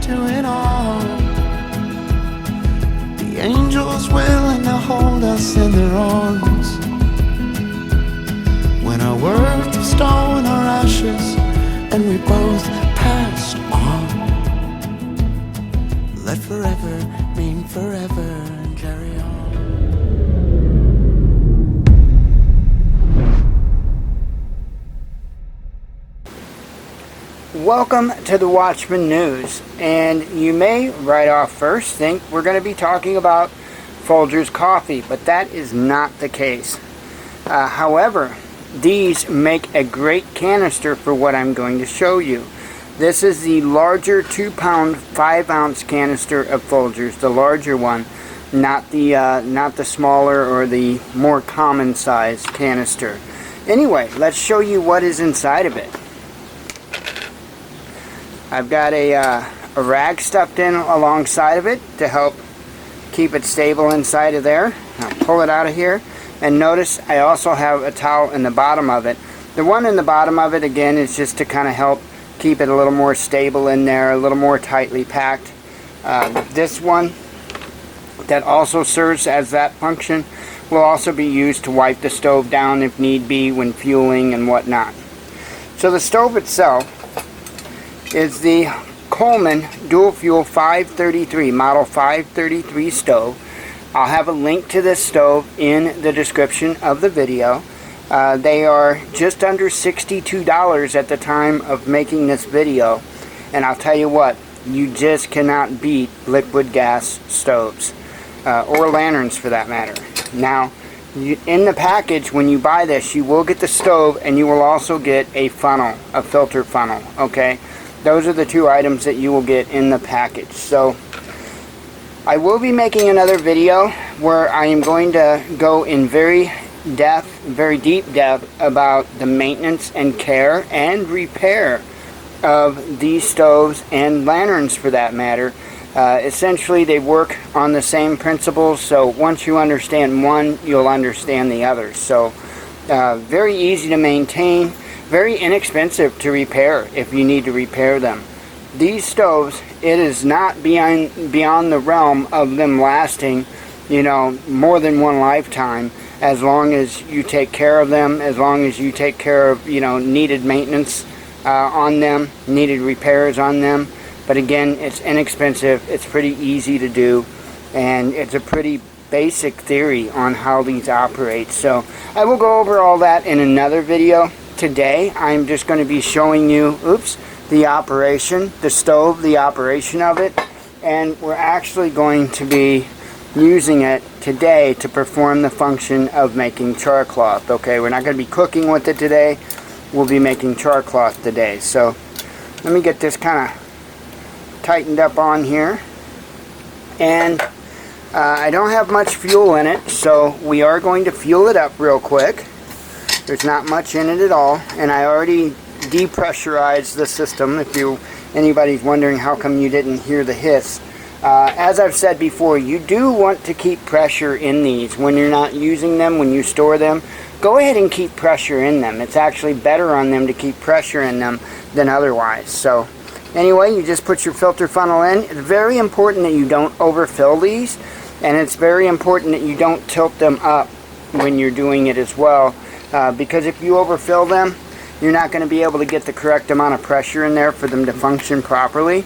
do it all. The angels willing to hold us in their arms. When our worth of stone, our ashes, and we both passed on. Let forever mean forever and carry on. Welcome to the Watchman News, and you may right off first think we're going to be talking about Folgers coffee, but that is not the case. However, these make a great canister for what I'm going to show you. This is the larger 2-pound 5-ounce canister of Folgers, the larger one, not the smaller or the more common size canister. Anyway, let's show you what is inside of it. I've got a rag stuffed in alongside of it to help keep it stable inside of there. I'll pull it out of here, and notice I also have a towel in the bottom of it. The one in the bottom of it, again, is just to kind of help keep it a little more stable in there, a little more tightly packed. This one that also serves as that function will also be used to wipe the stove down if need be when fueling and whatnot. So the stove itself is the Coleman dual fuel 533, model 533 stove. I'll have a link to this stove in the description of the video. They are just under $62 at the time of making this video, and I'll tell you what, you just cannot beat liquid gas stoves, or lanterns for that matter. Now, in the package when you buy this, you will get the stove, and you will also get a funnel, a filter funnel, okay? Those are the two items that you will get in the package. So I will be making another video where I am going to go in very deep depth about the maintenance and care and repair of these stoves and lanterns for that matter. Essentially they work on the same principles, so once you understand one, you'll understand the other. So very easy to maintain, very inexpensive to repair if you need to repair them. These stoves, it is not beyond the realm of them lasting, you know, more than one lifetime, as long as you take care of them, as long as you take care of, you know, needed maintenance on them, needed repairs on them. But again, it's inexpensive, it's pretty easy to do, and it's a pretty basic theory on how these operate. So I will go over all that in another video. Today I'm just going to be showing you the operation, the stove, the operation of it, and we're actually going to be using it today to perform the function of making char-cloth. Okay, we're not going to be cooking with it today, we'll be making char-cloth today. So let me get this kind of tightened up on here, and I don't have much fuel in it, so we are going to fuel it up real quick. There's not much in it at all, and I already depressurized the system. If anybody's wondering how come you didn't hear the hiss, as I've said before, you do want to keep pressure in these when you're not using them. When you store them, go ahead and keep pressure in them. It's actually better on them to keep pressure in them than otherwise. So anyway, you just put your filter funnel in. It's very important that you don't overfill these, and it's very important that you don't tilt them up when you're doing it as well. Because if you overfill them, you're not going to be able to get the correct amount of pressure in there for them to function properly.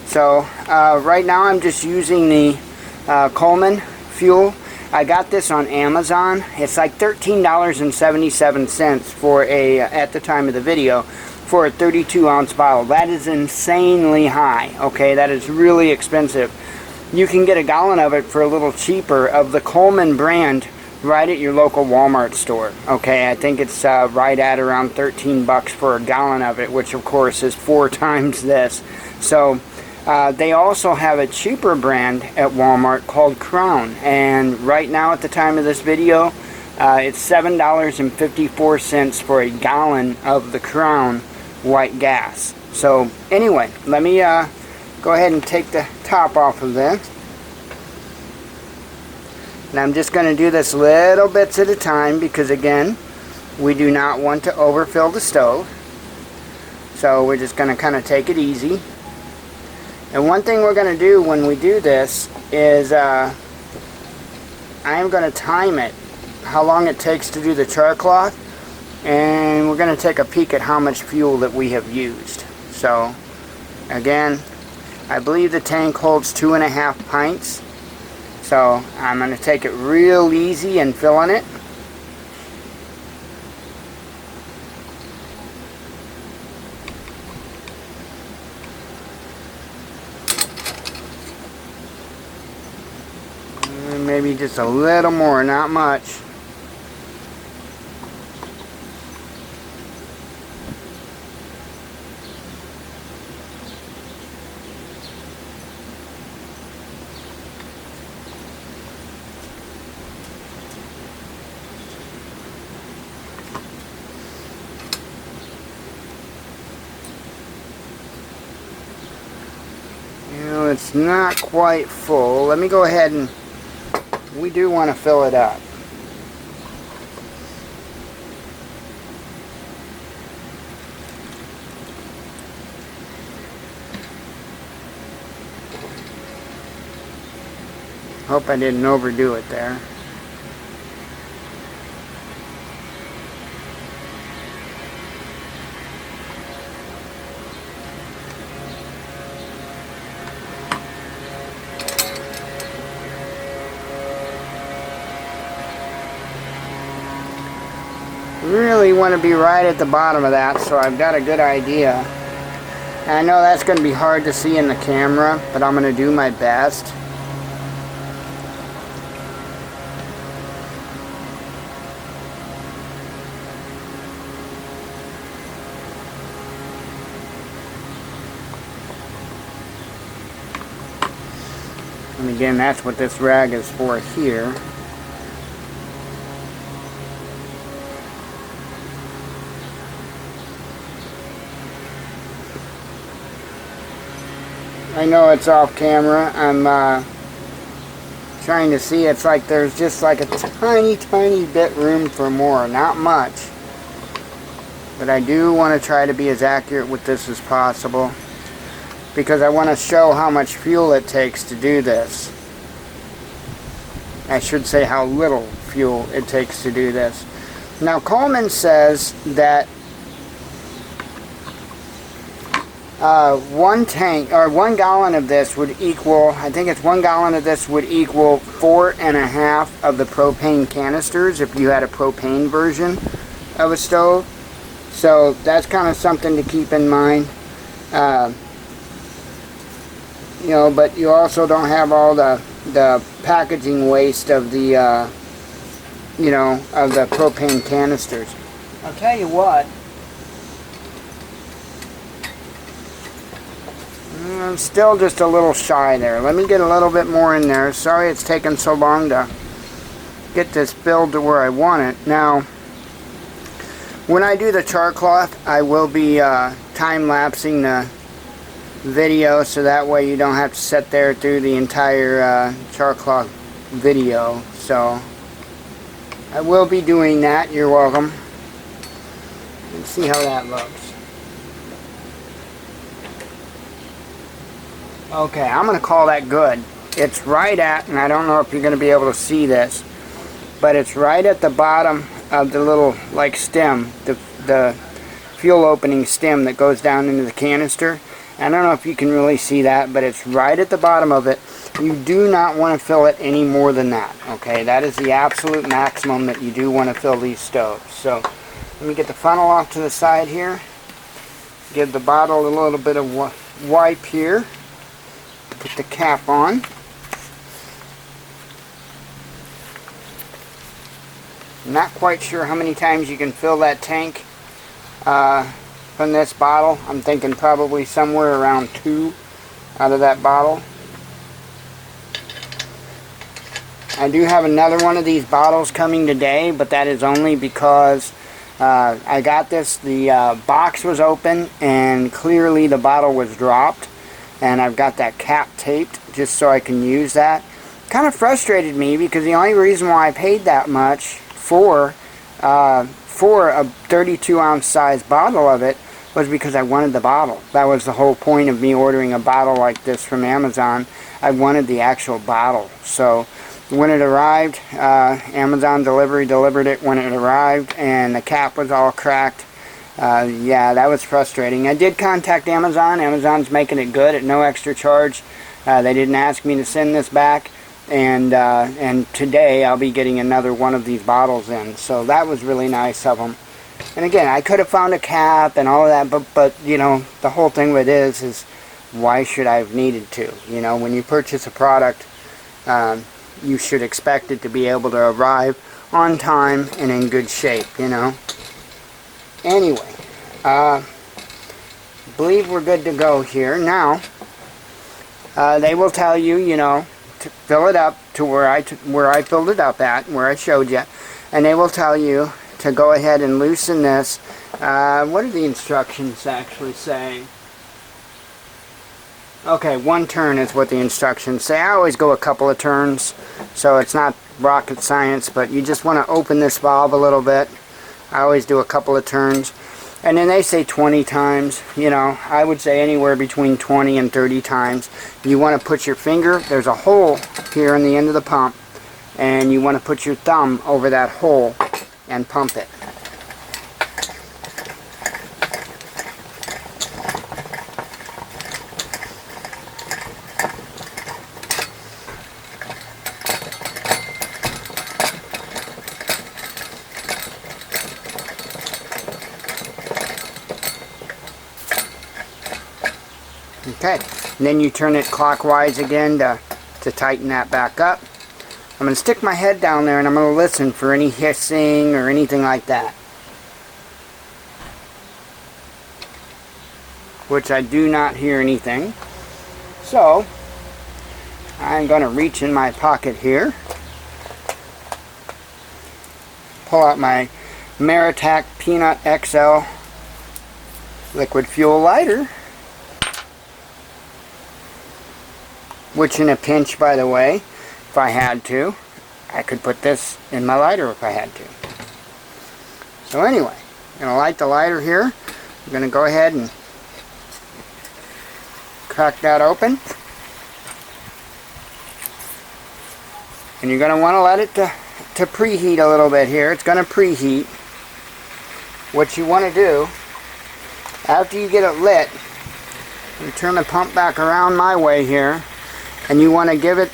So right now I'm just using the Coleman fuel. I got this on Amazon. It's like $13.77 for a, at the time of the video, for a 32-ounce bottle. That is insanely high. Okay, that is really expensive. You can get a gallon of it for a little cheaper, of the Coleman brand, right at your local Walmart store. Okay, I think it's right at around 13 bucks for a gallon of it, which of course is 4 times this. So they also have a cheaper brand at Walmart called Crown, and right now at the time of this video it's $7.54 for a gallon of the Crown white gas. So anyway, let me go ahead and take the top off of this. And I'm just going to do this little bits at a time because, again, we do not want to overfill the stove. So we're just going to kind of take it easy. And one thing we're going to do when we do this is I am going to time it, how long it takes to do the char-cloth, and we're going to take a peek at how much fuel that we have used. So again, I believe the tank holds 2.5 pints, so I'm going to take it real easy and filling it. Maybe just a little more, not much. You know, it's not quite full. Let me go ahead and we do want to fill it up. Hope I didn't overdo it there. Really want to be right at the bottom of that, so I've got a good idea. And I know that's going to be hard to see in the camera, but I'm going to do my best. And again, that's what this rag is for here. I know it's off camera. I'm trying to see. It's like there's just like a tiny bit room for more. Not much. But I do want to try to be as accurate with this as possible, because I want to show how much fuel it takes to do this. I should say how little fuel it takes to do this. Now Coleman says that 1 gallon of this would equal, I think it's 1 gallon of this would equal 4.5 of the propane canisters if you had a propane version of a stove. So that's kind of something to keep in mind. You know, but you also don't have all the packaging waste of the you know, of the propane canisters. I'll tell you what, I'm still just a little shy there. Let me get a little bit more in there. Sorry it's taken so long to get this filled to where I want it. Now, when I do the char-cloth, I will be time-lapsing the video, so that way you don't have to sit there through the entire char-cloth video. So I will be doing that. You're welcome. Let's see how that looks. Okay, I'm going to call that good. It's right at, and I don't know if you're going to be able to see this, but it's right at the bottom of the little, like, stem, the fuel opening stem that goes down into the canister. I don't know if you can really see that, but it's right at the bottom of it. You do not want to fill it any more than that. Okay, that is the absolute maximum that you do want to fill these stoves. So let me get the funnel off to the side here. Give the bottle a little bit of wipe here. Put the cap on. Not quite sure how many times you can fill that tank from this bottle. I'm thinking probably somewhere around 2 out of that bottle. I do have another one of these bottles coming today, but that is only because I got this, the box was open and clearly the bottle was dropped, and I've got that cap taped just so I can use that. Kind of frustrated me because the only reason why I paid that much for a 32 ounce size bottle of it was because I wanted the bottle. That was the whole point of me ordering a bottle like this from Amazon. I wanted the actual bottle. So when it arrived, Amazon delivered it when it arrived, and the cap was all cracked. Yeah, that was frustrating. I did contact Amazon. Amazon's making it good at no extra charge. They didn't ask me to send this back, and today I'll be getting another one of these bottles in. So that was really nice of them. And again, I could have found a cap and all of that, but you know, the whole thing with it is why should I have needed to? You know, when you purchase a product, you should expect it to be able to arrive on time and in good shape, you know. Anyway, believe we're good to go here. Now, they will tell you, you know, to fill it up to where I filled it up at, where I showed you, and they will tell you to go ahead and loosen this. What do the instructions actually say? Okay, 1 turn is what the instructions say. I always go a couple of turns, so it's not rocket science, but you just want to open this valve a little bit. I always do a couple of turns. And then they say 20 times. You know, I would say anywhere between 20 and 30 times. You want to put your finger, there's a hole here in the end of the pump, and you want to put your thumb over that hole and pump it. Okay, and then you turn it clockwise again to tighten that back up. I'm going to stick my head down there and I'm going to listen for any hissing or anything like that. Which I do not hear anything. So, I'm going to reach in my pocket here. Pull out my Maritac Peanut XL liquid fuel lighter. Which in a pinch, by the way, if I had to, I could put this in my lighter if I had to. So anyway, I'm going to light the lighter here. I'm going to go ahead and crack that open. And you're going to want to let it to preheat a little bit here. It's going to preheat. What you want to do, after you get it lit, you turn the pump back around my way here. And you want to give it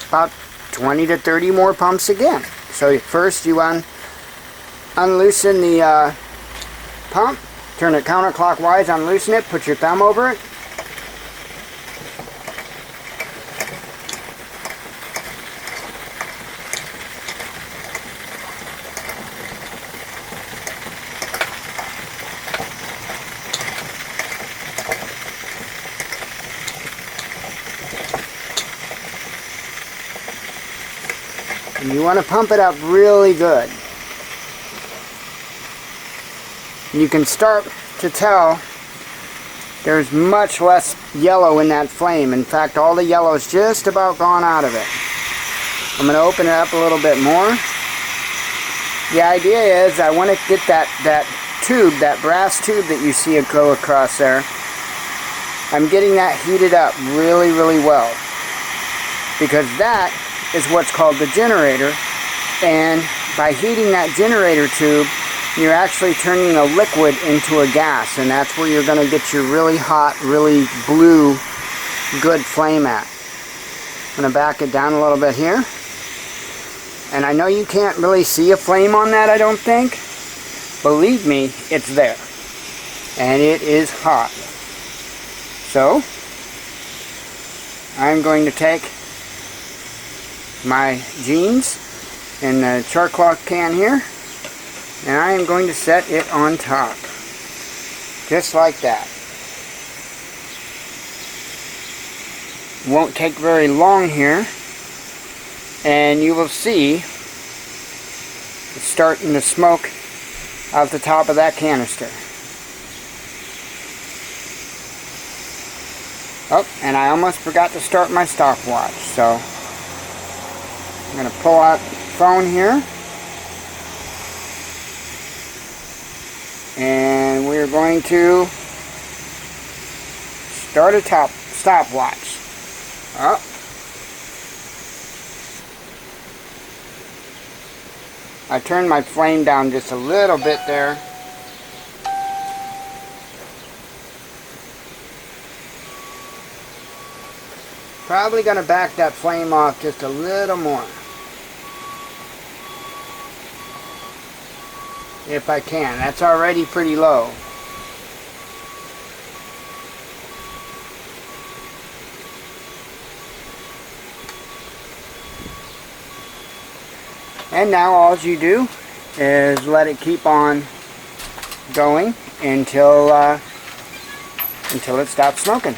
about 20 to 30 more pumps again. So first you unloosen the pump, turn it counterclockwise, unloosen it, put your thumb over it. And you want to pump it up really good. You can start to tell there's much less yellow in that flame. In fact, all the yellow is just about gone out of it. I'm going to open it up a little bit more. The idea is I want to get that tube, that brass tube that you see it go across there. I'm getting that heated up really, really well. Because that is what's called the generator, and by heating that generator tube, you're actually turning the liquid into a gas, and that's where you're going to get your really hot, really blue, good flame at. I'm going to back it down a little bit here, and I know you can't really see a flame on that, I don't think. Believe me, it's there, and it is hot. So, I'm going to take my jeans in the Char-cloth can here, and I am going to set it on top, just like that. Won't take very long here, and you will see it's starting to smoke out the top of that canister. Oh, and I almost forgot to start my stopwatch, so I'm going to pull out the phone here, and we're going to start a stopwatch. Oh. I turned my flame down just a little bit there. Probably going to back that flame off just a little more. If I can. That's already pretty low. And now all you do is let it keep on going until it stops smoking.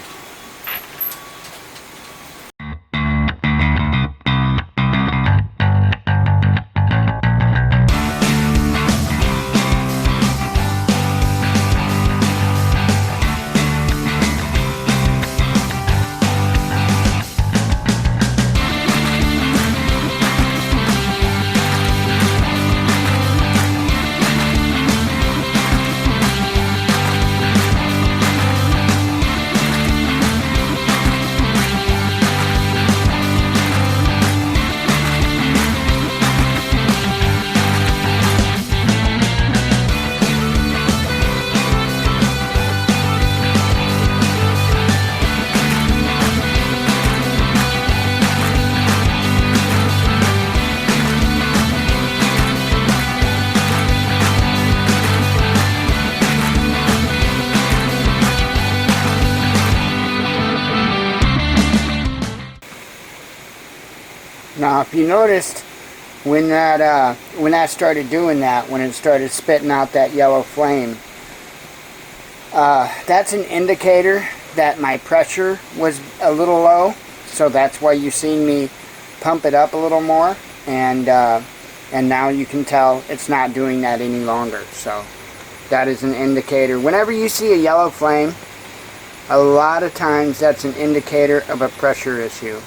Now, if you noticed when that started doing that, when it started spitting out that yellow flame, that's an indicator that my pressure was a little low. So that's why you seen me pump it up a little more, and now you can tell it's not doing that any longer. So that is an indicator. Whenever you see a yellow flame, a lot of times that's an indicator of a pressure issue.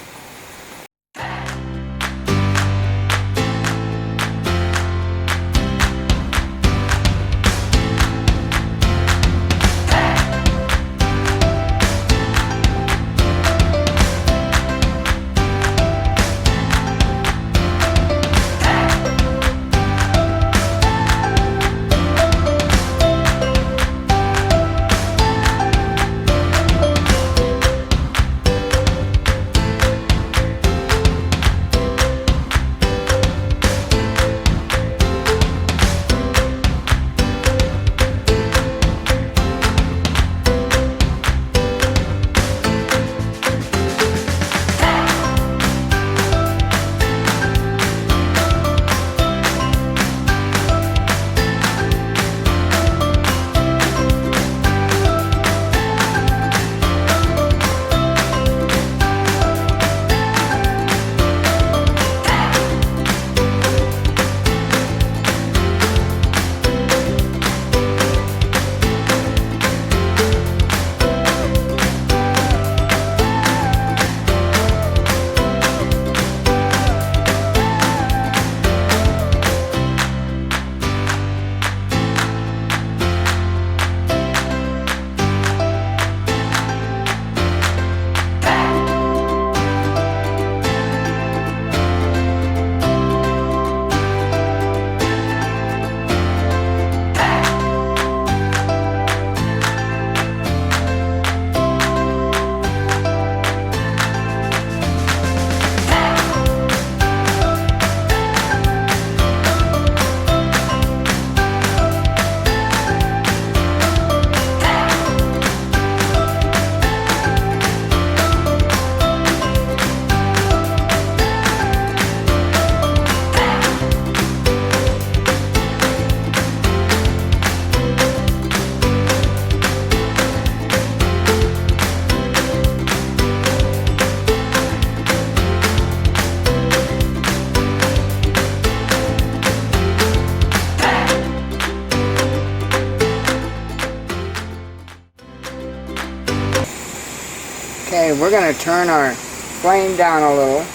Okay, we're going to turn our flame down a little.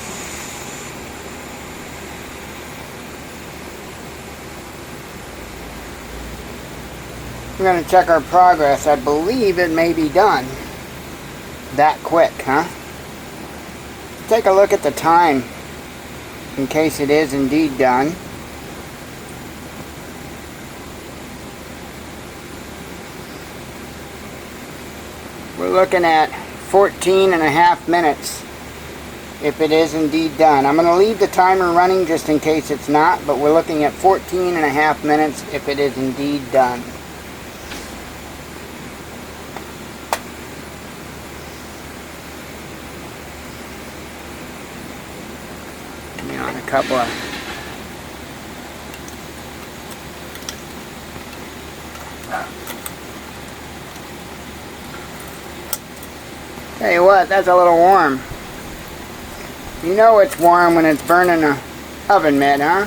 We're going to check our progress. I believe it may be done. that quick, huh? Take a look at the time in case it is indeed done. We're looking at 14 and a half minutes if it is indeed done. I'm going to leave the timer running just in case it's not, but we're looking at 14 and a half minutes if it is indeed done. You know, a couple of tell you what, that's a little warm. You know it's warm when it's burning a oven mitt, huh?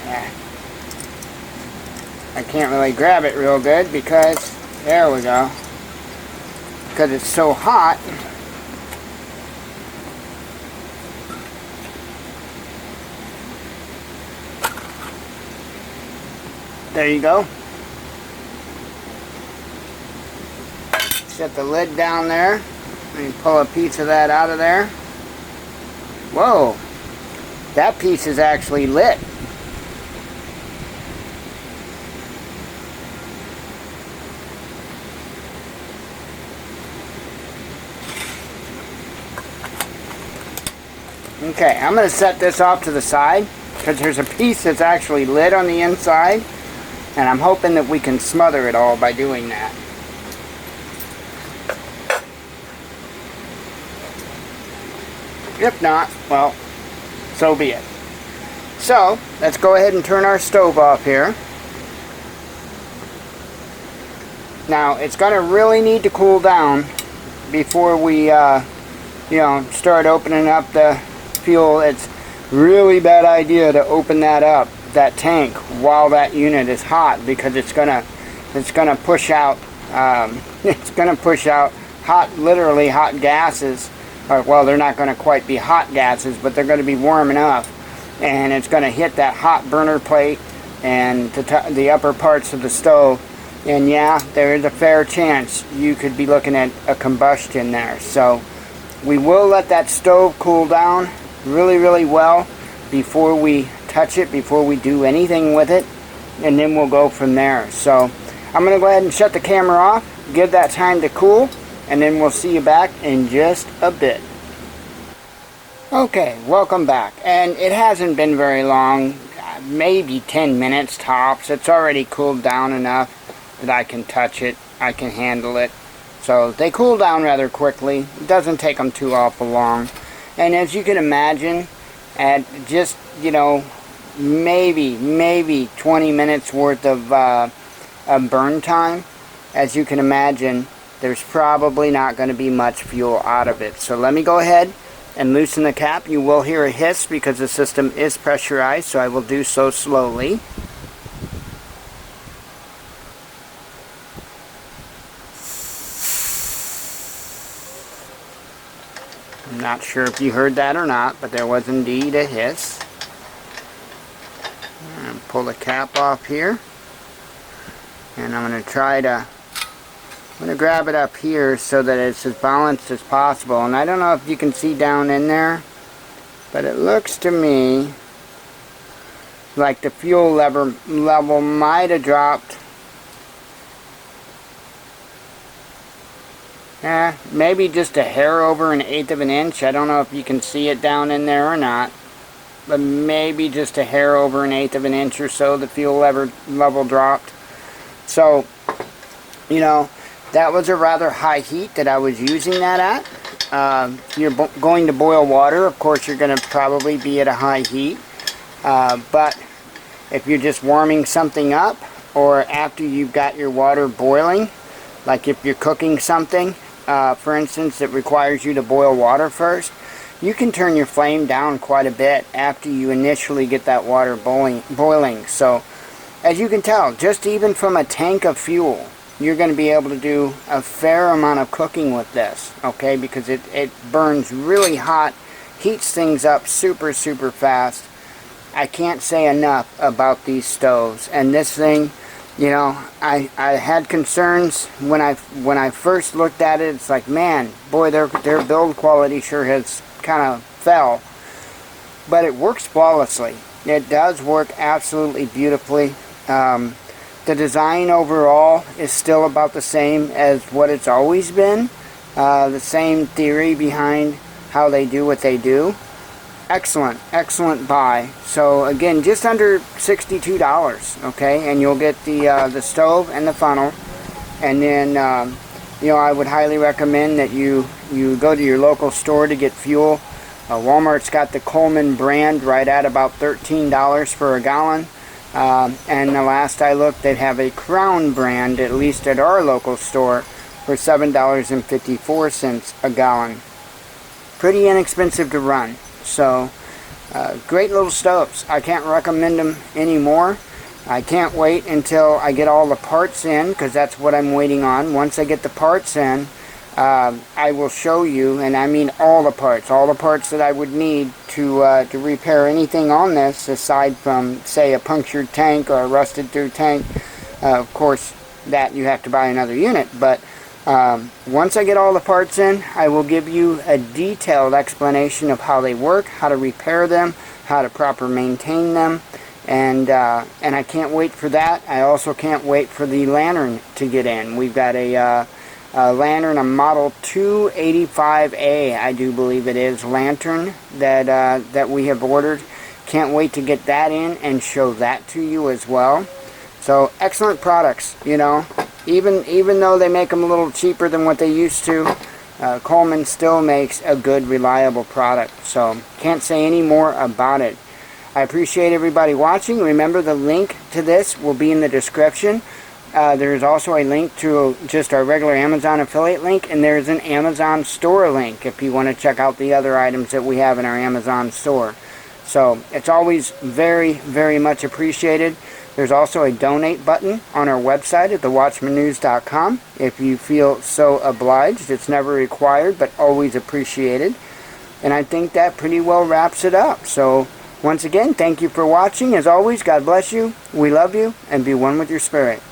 Yeah. I can't really grab it real good because, there we go, because it's so hot. There you go. Set the lid down there. Let me pull a piece of that out of there. Whoa, that piece is actually lit. Okay, I'm going to set this off to the side because there's a piece that's actually lit on the inside, and I'm hoping that we can smother it all by doing that. If not, well, so be it. So, let's go ahead and turn our stove off here. Now, it's going to really need to cool down before we, start opening up the fuel. It's really bad idea to open that up, that tank, while that unit is hot, because it's gonna push out literally hot gases. Well, they're not going to quite be hot gases, but they're going to be warm enough, and it's going to hit that hot burner plate and the upper parts of the stove. And yeah, there is a fair chance you could be looking at a combustion there. So we will let that stove cool down really, really well before we touch it, before we do anything with it, and then we'll go from there. So I'm going to go ahead and shut the camera off, give that time to cool, and then we'll see you back in just a bit. Okay, welcome back. And it hasn't been very long, maybe 10 minutes tops. It's already cooled down enough that I can touch it, I can handle it. So they cool down rather quickly. It doesn't take them too awful long. And as you can imagine, at just, maybe 20 minutes worth of burn time, as you can imagine, there's probably not going to be much fuel out of it. So let me go ahead and loosen the cap. You will hear a hiss because the system is pressurized, so I will do so slowly. I'm not sure if you heard that or not, but there was indeed a hiss. And pull the cap off here. And I'm going to try to grab it up here so that it's as balanced as possible. And I don't know if you can see down in there, but it looks to me like the fuel level might have dropped. Maybe just a hair over 1/8 of an inch. I don't know if you can see it down in there or not, but maybe just a hair over 1/8 of an inch or so the fuel level dropped. So, that was a rather high heat that I was using that at. If you're going to boil water, of course you're going to probably be at a high heat. But if you're just warming something up, or after you've got your water boiling, like if you're cooking something, for instance, that requires you to boil water first, you can turn your flame down quite a bit after you initially get that water boiling. So, as you can tell, just even from a tank of fuel, you're going to be able to do a fair amount of cooking with this, okay? Because it burns really hot, heats things up super, super fast, I can't say enough about these stoves. And this thing, you know, I had concerns when I first looked at it. It's like, man, boy, their build quality sure has kind of fell. But it works flawlessly. It does work absolutely beautifully. The design overall is still about the same as what it's always been. The same theory behind how they do what they do. Excellent, excellent buy. So again, just under $62, okay? And you'll get the stove and the funnel. And then, you know, I would highly recommend that you go to your local store to get fuel. Walmart's got the Coleman brand right at about $13 for a gallon. And the last I looked, they'd have a Crown brand, at least at our local store, for $7.54 a gallon. Pretty inexpensive to run. So, great little stoves. I can't recommend them anymore. I can't wait until I get all the parts in, because that's what I'm waiting on. Once I get the parts in, I will show you, and I mean all the parts that I would need to repair anything on this, aside from, say, a punctured tank or a rusted through tank. Of course, that you have to buy another unit, but once I get all the parts in, I will give you a detailed explanation of how they work, how to repair them, how to properly maintain them, and I can't wait for that. I also can't wait for the lantern to get in. We've got a lantern, a Model 285A, I do believe it is, lantern that we have ordered. Can't wait to get that in and show that to you as well. So excellent products, you know. Even though they make them a little cheaper than what they used to, Coleman still makes a good, reliable product. So can't say any more about it. I appreciate everybody watching. Remember, the link to this will be in the description. There's also a link to just our regular Amazon affiliate link, and there's an Amazon store link if you want to check out the other items that we have in our Amazon store. So it's always very, very much appreciated. There's also a donate button on our website at thewatchmannews.com if you feel so obliged. It's never required, but always appreciated. And I think that pretty well wraps it up. So once again, thank you for watching. As always, God bless you. We love you, and be one with your spirit.